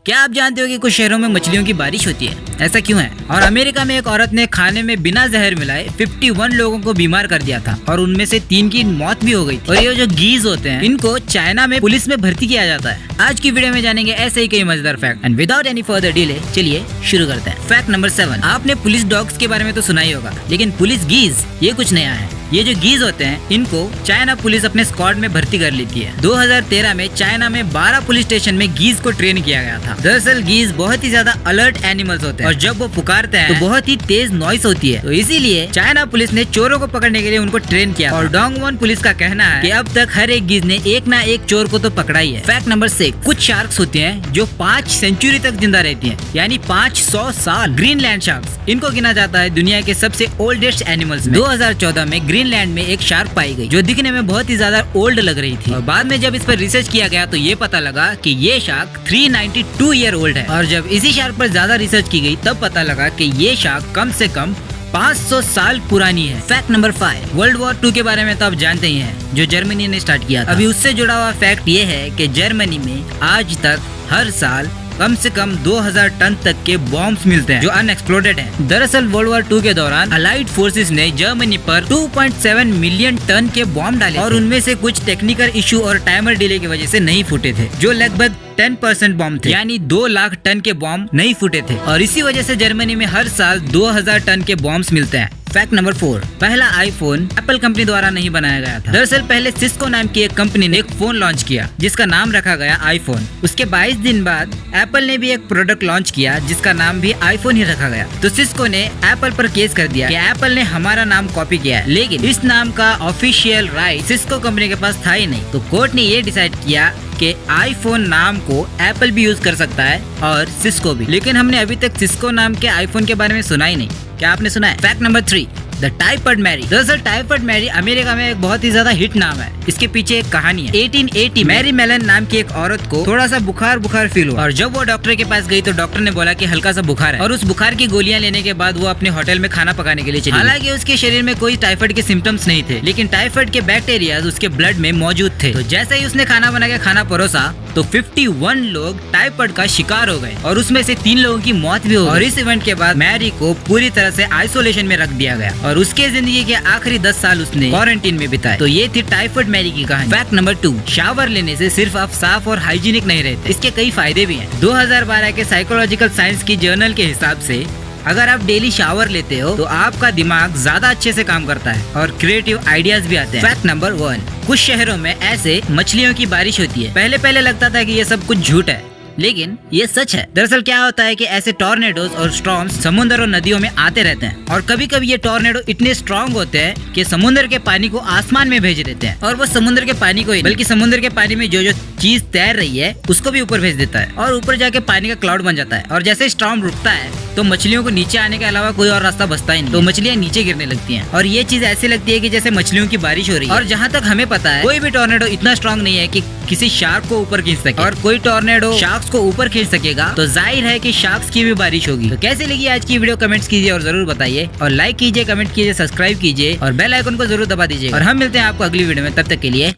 क्या आप जानते हो कि कुछ शहरों में मछलियों की बारिश होती है? ऐसा क्यों है? और अमेरिका में एक औरत ने खाने में बिना जहर मिलाए 51 लोगों को बीमार कर दिया था और उनमें से 3 की मौत भी हो गई थी। और ये जो गीज होते हैं, इनको चाइना में पुलिस में भर्ती किया जाता है। आज की वीडियो में जानेंगे ऐसे ही कई मजेदार fact. And without any further delay चलिए शुरू करते हैं। फैक्ट नंबर 7, आपने पुलिस डॉग्स के बारे में तो सुना ही होगा, लेकिन पुलिस गीज ये कुछ नया है। ये जो गीज होते हैं, इनको चाइना पुलिस अपने स्क्वाड में भर्ती कर लेती है। 2013 में चाइना में 12 पुलिस स्टेशन में गीज को ट्रेन किया गया था। दरअसल गीज बहुत ही ज्यादा अलर्ट एनिमल्स होते हैं और जब वो पुकारते हैं तो बहुत ही तेज नॉइस होती है। तो इसीलिए चाइना पुलिस ने चोरों को पकड़ने के लिए उनको ट्रेन किया। और डोंगवॉन पुलिस का कहना है कि अब तक हर एक गीज ने एक ना एक चोर को तो पकड़ा ही है। फैक्ट नंबर 6, कुछ शार्क्स होती हैं जो 5 सेंचुरी तक जिंदा रहती हैं, यानी 500 साल। ग्रीनलैंड शार्क्स, इनको गिना जाता है दुनिया के सबसे ओल्डेस्ट एनिमल्स में। 2014 में ग्रीनलैंड में एक शार्क पाई गई जो दिखने में बहुत ही ज्यादा ओल्ड लग रही थी। और बाद में जब इस पर रिसर्च किया गया तो ये पता लगा कि ये शार्क 392 ईयर ओल्ड है। और जब इसी शार्क पर ज्यादा रिसर्च की गई तब पता लगा कि ये शार्क कम से कम 500 साल पुरानी है। फैक्ट नंबर 5, वर्ल्ड वॉर 2 के बारे में तो आप जानते ही हैं, जो जर्मनी ने स्टार्ट किया था। अभी उससे जुड़ा हुआ फैक्ट ये है कि जर्मनी में आज तक हर साल कम से कम 2000 टन तक के बॉम्ब्स मिलते हैं जो अनएक्सप्लोडेड हैं। दरअसल वर्ल्ड वॉर 2 के दौरान अलाइड फोर्सेस ने जर्मनी पर 2.7 मिलियन टन के बॉम्ब डाले और उनमें से कुछ टेक्निकल इशू और टाइमर डिले की वजह से नहीं फूटे थे, जो लगभग 10% बॉम्ब थे, यानी 2 लाख टन के बॉम्ब नहीं फूटे थे। और इसी वजह से जर्मनी में हर साल 2000 टन के बॉम्ब्स मिलते हैं। फैक्ट नंबर 4, पहला आईफोन एप्पल कंपनी द्वारा नहीं बनाया गया था। दरअसल पहले सिस्को नाम की एक कंपनी ने एक फोन लॉन्च किया जिसका नाम रखा गया आईफोन। उसके 22 दिन बाद एप्पल ने भी एक प्रोडक्ट लॉन्च किया जिसका नाम भी आईफोन ही रखा गया। तो सिस्को ने एप्पल पर केस कर दिया कि एप्पल ने हमारा नाम कॉपी किया है, लेकिन इस नाम का ऑफिशियल राइट सिस्को कंपनी के पास था ही नहीं। तो कोर्ट ने ये डिसाइड किया कि आईफोन नाम को एप्पल भी यूज कर सकता है और सिस्को भी, लेकिन हमने अभी तक सिस्को नाम के आईफोन के बारे में सुना ही नहीं। क्या आपने सुना है? Fact number 3, the typhoid Mary. दरअसल टाइफॉइड मैरी अमेरिका में एक बहुत ही ज्यादा हिट नाम है। इसके पीछे एक कहानी है। 1880 मैरी मेलन नाम की एक औरत को थोड़ा सा बुखार फील हुआ और जब वो डॉक्टर के पास गई तो डॉक्टर ने बोला कि हल्का सा बुखार है। और उस बुखार की गोलियां लेने के बाद वो अपने होटल में खाना पकाने के लिए चली। हालांकि उसके शरीर में कोई टाइफाइड के सिम्टम्स नहीं थे, लेकिन टाइफाइड के बैक्टीरिया उसके ब्लड में मौजूद थे। तो जैसे ही उसने खाना बना के खाना परोसा तो 51 लोग टाइफाइड का शिकार हो गए और उसमें से 3 लोगों की मौत भी हो गई। और इस इवेंट के बाद मैरी को पूरी तरह से आइसोलेशन में रख दिया गया और उसके जिंदगी के आखिरी 10 साल उसने क्वारंटीन में बिताए। तो ये थी टाइफाइड मैरी की कहानी। फैक्ट नंबर 2, शावर लेने से सिर्फ आप साफ और हाइजीनिक नहीं रहते, इसके कई फायदे भी हैं। 2012 के साइकोलॉजिकल साइंस की जर्नल के हिसाब से अगर आप डेली शावर लेते हो तो आपका दिमाग ज्यादा अच्छे से काम करता है और क्रिएटिव आइडियाज भी आते हैं। फैक्ट नंबर 1, कुछ शहरों में ऐसे मछलियों की बारिश होती है। पहले लगता था कि ये सब कुछ झूठ है, लेकिन ये सच है। दरअसल क्या होता है कि ऐसे टॉर्नेडोज और स्टॉर्म्स समुद्र और नदियों में आते रहते हैं और कभी कभी ये टॉर्नेडो इतने स्ट्रांग होते हैं कि समुद्र के पानी को आसमान में भेज देते हैं। और वो समुद्र के पानी को ही बल्कि समुद्र के पानी में जो चीज तैर रही है उसको भी ऊपर भेज देता है और ऊपर जाके पानी का क्लाउड बन जाता है। और जैसे स्टॉर्म रुकता है तो मछलियों को नीचे आने के अलावा कोई और रास्ता बचता ही नहीं, तो मछलियां नीचे गिरने लगती हैं। और ये चीज ऐसी लगती है कि जैसे मछलियों की बारिश हो रही है। और जहाँ तक हमें पता है कोई भी टॉर्नेडो इतना स्ट्रांग नहीं है कि किसी शार्क को ऊपर खींच सके, और कोई टॉर्नेडो शार्क्स को ऊपर खींच सकेगा तो जाहिर है कि शार्क्स की भी बारिश होगी। तो कैसे लगी आज की वीडियो कमेंट्स कीजिए और जरूर बताइए, और लाइक कीजिए, कमेंट कीजिए, सब्सक्राइब कीजिए और बेल आइकन को जरूर दबा दीजिए। और हम मिलते हैं आपको अगली वीडियो में, तब तक के लिए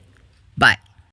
बाय।